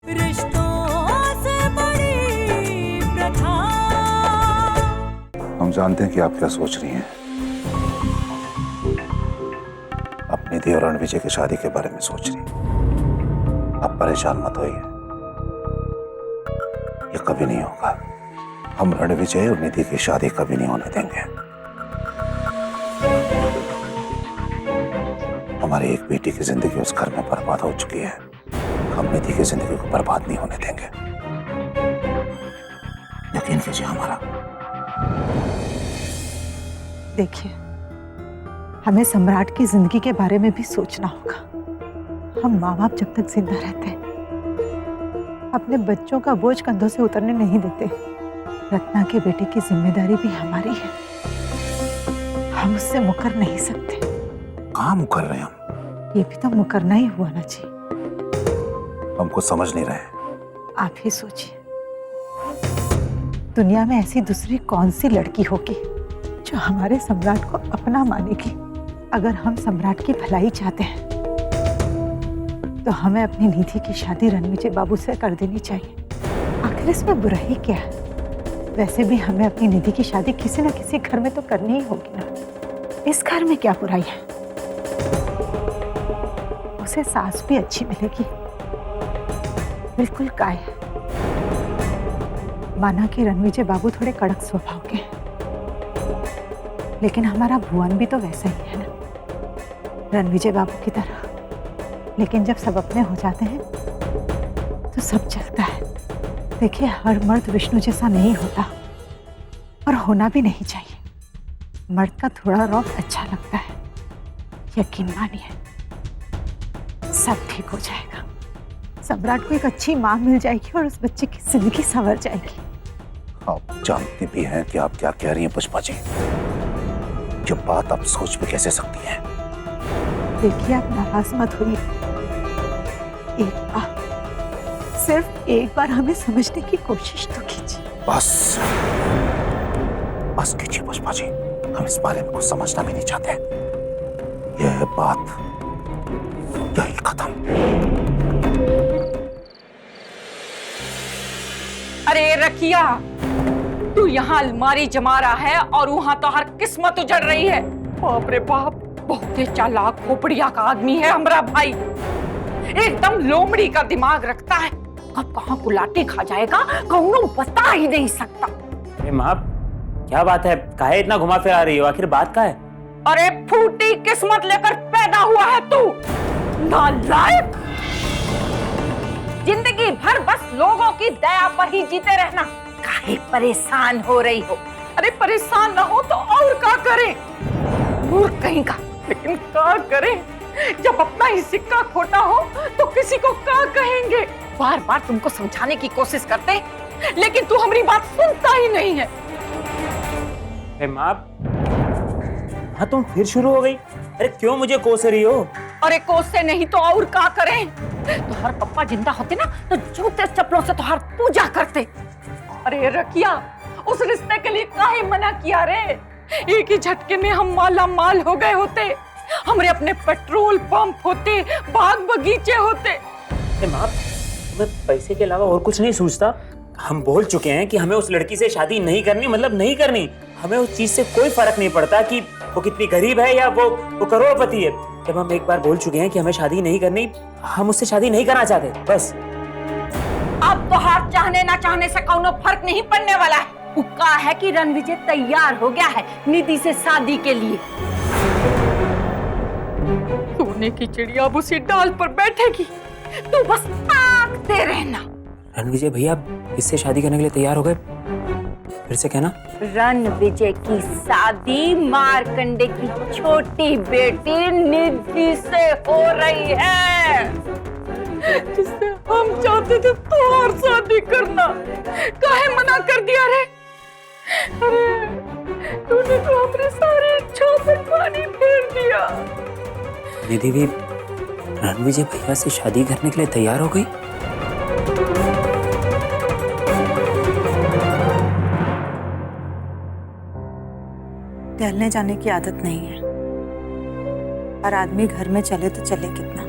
रिश्तों से बड़ी प्रथा। हम जानते हैं कि आप क्या सोच रही हैं। अपनी निधि और रणविजय की शादी के बारे में सोच रही। आप परेशान मत होइए, ये कभी नहीं होगा। हम रणविजय और निधि की शादी कभी नहीं होने देंगे। हमारी एक बेटी की जिंदगी उस घर में बर्बाद हो चुकी है। हम निधि की जिंदगी को बर्बाद नहीं होने देंगे। यकीन कीजिए हमारा। देखिए, हमें सम्राट की जिंदगी के बारे में भी सोचना होगा। हम माँ बाप जब तक जिंदा रहते हैं अपने बच्चों का बोझ कंधों से उतरने नहीं देते। रत्ना के बेटे की जिम्मेदारी भी हमारी है, हम उससे मुकर नहीं सकते। कहाँ मुकर रहे हैं हम? ये भी तो मुकरना ही हुआ ना जी। हम कुछ समझ नहीं रहे। आप ही सोचिए, दुनिया में ऐसी दूसरी कौन सी लड़की होगी जो हमारे सम्राट को अपना मानेगी। अगर हम सम्राट की भलाई चाहते हैं तो हमें अपनी निधि की शादी रणविजय बाबू से कर देनी चाहिए। आखिर इसमें बुराई क्या है? वैसे भी हमें अपनी निधि की शादी किसी न किसी घर में तो करनी ही होगी ना। इस घर में क्या बुराई है? उसे सास भी अच्छी मिलेगी, बिल्कुल काय है। माना कि रणविजय बाबू थोड़े कड़क स्वभाव के हैं, लेकिन हमारा भुवन भी तो वैसा ही है ना, रणविजय बाबू की तरह। लेकिन जब सब अपने हो जाते हैं तो सब चलता है। देखिए, हर मर्द विष्णु जैसा नहीं होता और होना भी नहीं चाहिए। मर्द का थोड़ा रौब अच्छा लगता है। यकीन मानिए, सब ठीक हो जाएगा। सम्राट को एक अच्छी माँ मिल जाएगी और उस बच्चे की जिंदगी संवर जाएगी। आप जानती भी हैं कि आप क्या कह रही हैं पुष्पा जी। ये बात आप सोच भी कैसे सकती हैं? देखिए, आप नाराज मत होइए। एक बार, सिर्फ एक बार हमें समझने की कोशिश तो कीजिए। बस बस कीजिए पुष्पा जी, हम इस बारे में कुछ समझना भी नहीं चाहते। यह बात यही खत्म। अरे रखिया, तू यहाँ अलमारी जमा रहा है और वहां तो हर किस्मत उजड़ रही है। बाप रे बाप, बहुत ही चालाक खोपड़िया का आदमी है हमारा भाई। एकदम लोमड़ी का दिमाग रखता है। कब कहाँ कुलाटी खा जाएगा कौनो बता ही नहीं सकता। अरे माँ, क्या बात है? काहे इतना घुमा फिरा रही हो? आखिर बात क्या है? अरे फूटी किस्मत लेकर पैदा हुआ है तू, नालायक। जिंदगी भर बस लोगों की दया पर ही जीते रहना। काहे परेशान हो रही हो? अरे परेशान ना हो तो और क्या करें? मूर्ख कहीं का। लेकिन क्या करें, जब अपना ही सिक्का खोटा हो तो किसी को क्या कहेंगे? बार बार तुमको समझाने की कोशिश करते, लेकिन तू हमारी बात सुनता ही नहीं है। अरे माँ, हाँ तुम फिर शुरू हो गई। अरे क्यों मुझे कोस रही हो? अरे कोसे नहीं तो और क्या करें? तुम्हारे पप्पा जिंदा होते ना तो जूते चप्पलों से तुम्हार पूजा करते। अरे रखिया, उस रिश्ते के लिए काहे मना किया रे? एक ही झटके में हम माला माल हो गए होते। हमारे अपने पेट्रोल पंप होते, बाग बगीचे होते। अरे माँ, तुम्हें पैसे के अलावा और कुछ नहीं सूझता? हम बोल चुके हैं कि हमें उस लड़की से शादी नहीं करनी, मतलब नहीं करनी। हमें उस चीज से कोई फर्क नहीं पड़ता कि वो कितनी गरीब है या वो करोड़पति है। जब हम एक बार बोल चुके हैं कि हमें शादी नहीं करनी, हम उससे शादी नहीं करना चाहते, बस। अब तो हाथ चाहने ना चाहने से कोनो फर्क नहीं पड़ने वाला है। उक्का है कि रणविजय तैयार हो गया है निधि से शादी के लिए। सोने की चिड़िया अब उसी डाल पर बैठेगी, तू बस ताकते रहना। रणविजय भैया किससे शादी करने के लिए तैयार हो गए? फिर से कहना। रणविजय की शादी मार्कंडे की छोटी बेटी निधि से हो रही है, जिससे हम चाहते थे तुम्हारी शादी करना। काहे मना कर दिया रे? अरे तूने तो अपने सारे इच्छाओं पर पानी फेर दिया। निधि भी रणविजय भैया से शादी करने के लिए तैयार हो गई। टहलने जाने की आदत नहीं है, और आदमी घर में चले तो चले कितना।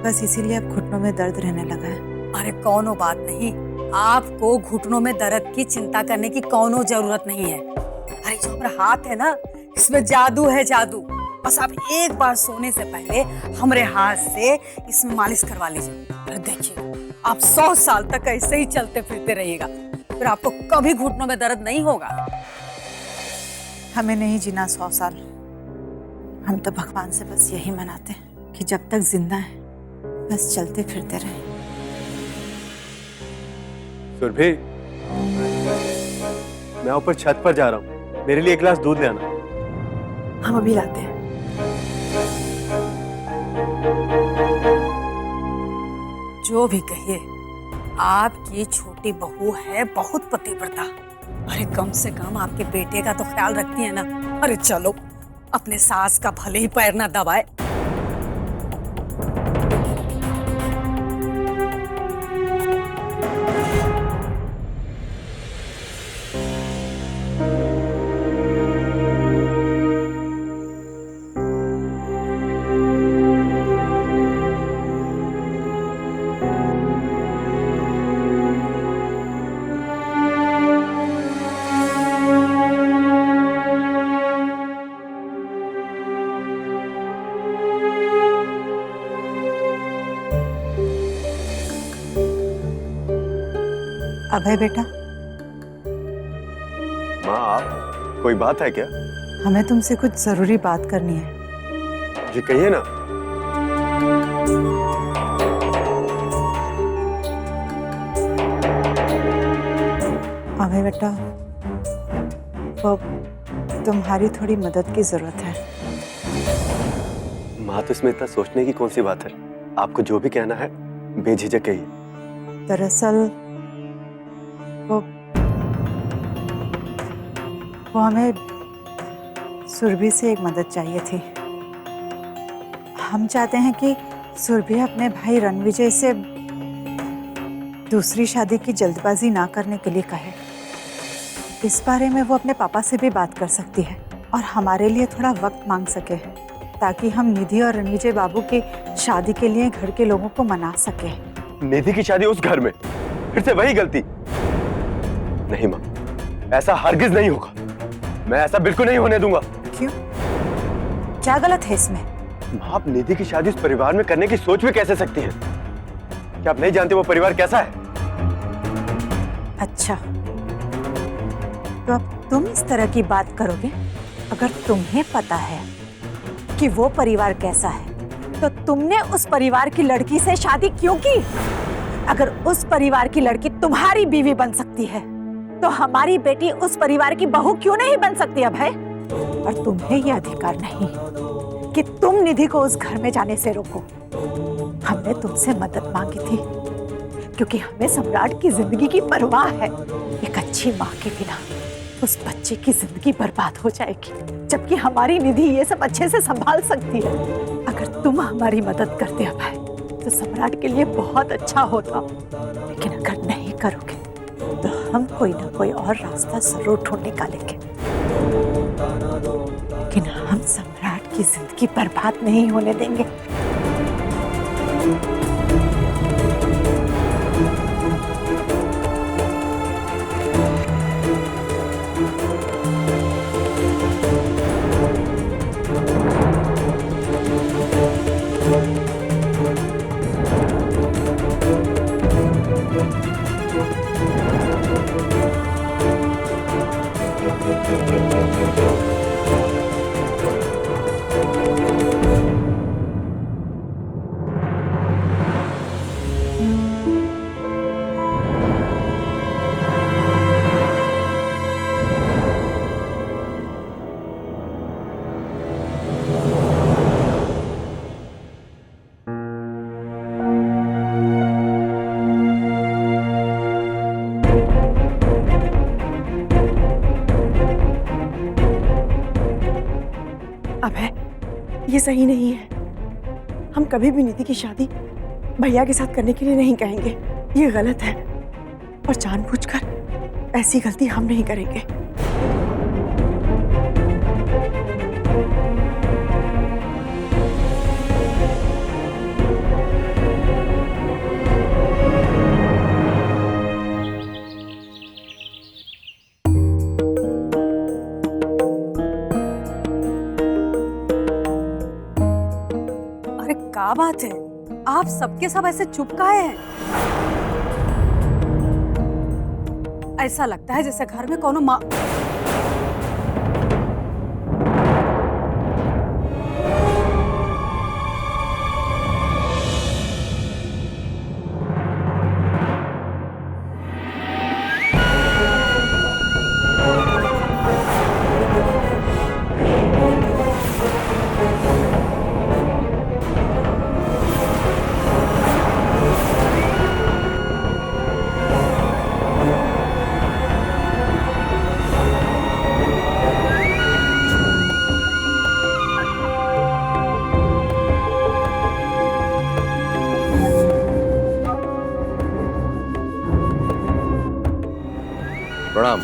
बस इसीलिए अब घुटनों में दर्द रहने लगा है। अरे कौनो बात नहीं, आपको घुटनों में दर्द की चिंता करने की कौनो जरूरत नहीं है। अरे जो हमारा हाथ है ना, इसमें जादू है, जादू। बस आप एक बार सोने से पहले हमारे हाथ से इसमें मालिश करवा लीजिए। अरे देखिए, आप 100 साल तक ऐसे ही चलते फिरते रहिएगा, फिर आपको कभी घुटनों में दर्द नहीं होगा। हमें नहीं जीना 100 साल। हम तो भगवान से बस यही मनाते हैं कि जब तक जिंदा है बस चलते फिरते रहे। सुरभि, मैं ऊपर छत पर जा रहा हूँ, मेरे लिए एक गिलास दूध ले आना। हम अभी लाते हैं। जो भी कहिए, आपकी छोटी बहू है बहुत पतिव्रता। अरे कम से कम आपके बेटे का तो ख्याल रखती है ना। अरे चलो, अपने सास का भले ही पैर ना दबाए। अभय बेटा, माँ, आप, कोई बात है क्या? हमें तुमसे कुछ जरूरी बात करनी है। जी कहिए ना। अभय बेटा, वो तुम्हारी थोड़ी मदद की जरूरत है। माँ, तो इसमें इतना सोचने की कौन सी बात है? आपको जो भी कहना है बेझिझक कहिए। दरअसल वो हमें सुरभि से एक मदद चाहिए थी। हम चाहते हैं कि सुरभि अपने भाई रणविजय से दूसरी शादी की जल्दबाजी ना करने के लिए कहे। इस बारे में वो अपने पापा से भी बात कर सकती है और हमारे लिए थोड़ा वक्त मांग सके, ताकि हम निधि और रणविजय बाबू की शादी के लिए घर के लोगों को मना सके। निधि की शादी उस घर में, फिर से वही गलती? नहीं माँ, ऐसा हरगिज नहीं होगा। मैं ऐसा बिल्कुल नहीं होने दूंगा। क्यों? क्या गलत है इसमें? माँ, आप निधि की शादी उस परिवार में करने की सोच भी कैसे सकती हैं? क्या आप नहीं जानते वो परिवार कैसा है? अच्छा, तो अब तुम इस तरह की बात करोगे? अगर तुम्हें पता है कि वो परिवार कैसा है, तो तुमने उस परिवार की लड़की से शादी क्यों की? अगर उस परिवार की लड़की तुम्हारी बीवी बन सकती है, तो हमारी बेटी उस परिवार की बहू क्यों नहीं बन सकती अभय? और तुम्हें यह अधिकार नहीं कि तुम निधि को उस घर में जाने से रोको। हमने तुमसे मदद मांगी थी क्योंकि हमें सम्राट की जिंदगी की परवाह है। एक अच्छी माँ के बिना उस बच्चे की जिंदगी बर्बाद हो जाएगी, जबकि हमारी निधि ये सब अच्छे से संभाल सकती है। अगर तुम हमारी मदद करते अभय, तो सम्राट के लिए बहुत अच्छा होता। लेकिन अगर नहीं करोगे तो हम कोई ना कोई और रास्ता जरूर ढूंढ निकालेंगे। लेकिन हम सम्राट की जिंदगी बर्बाद नहीं होने देंगे। अभय, ये सही नहीं है। हम कभी भी निधि की शादी भैया के साथ करने के लिए नहीं कहेंगे। ये गलत है और जानबूझकर ऐसी गलती हम नहीं करेंगे। क्या बात है, आप सबके सब ऐसे चुप काहे हैं? ऐसा लगता है जैसे घर में कोनो माँ। प्रणाम।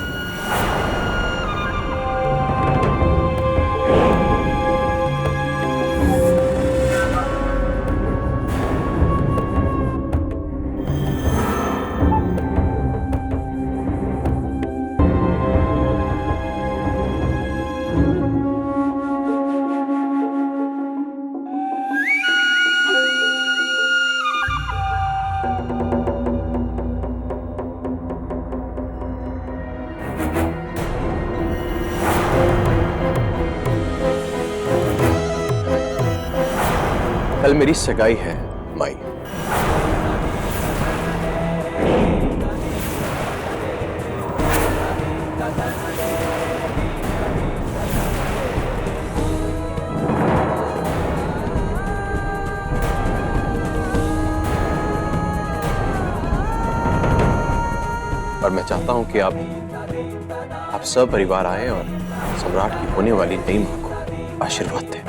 कल मेरी सगाई है माई। और मैं चाहता हूं कि आप सब परिवार आए और सम्राट की होने वाली नई मां को आशीर्वाद दें।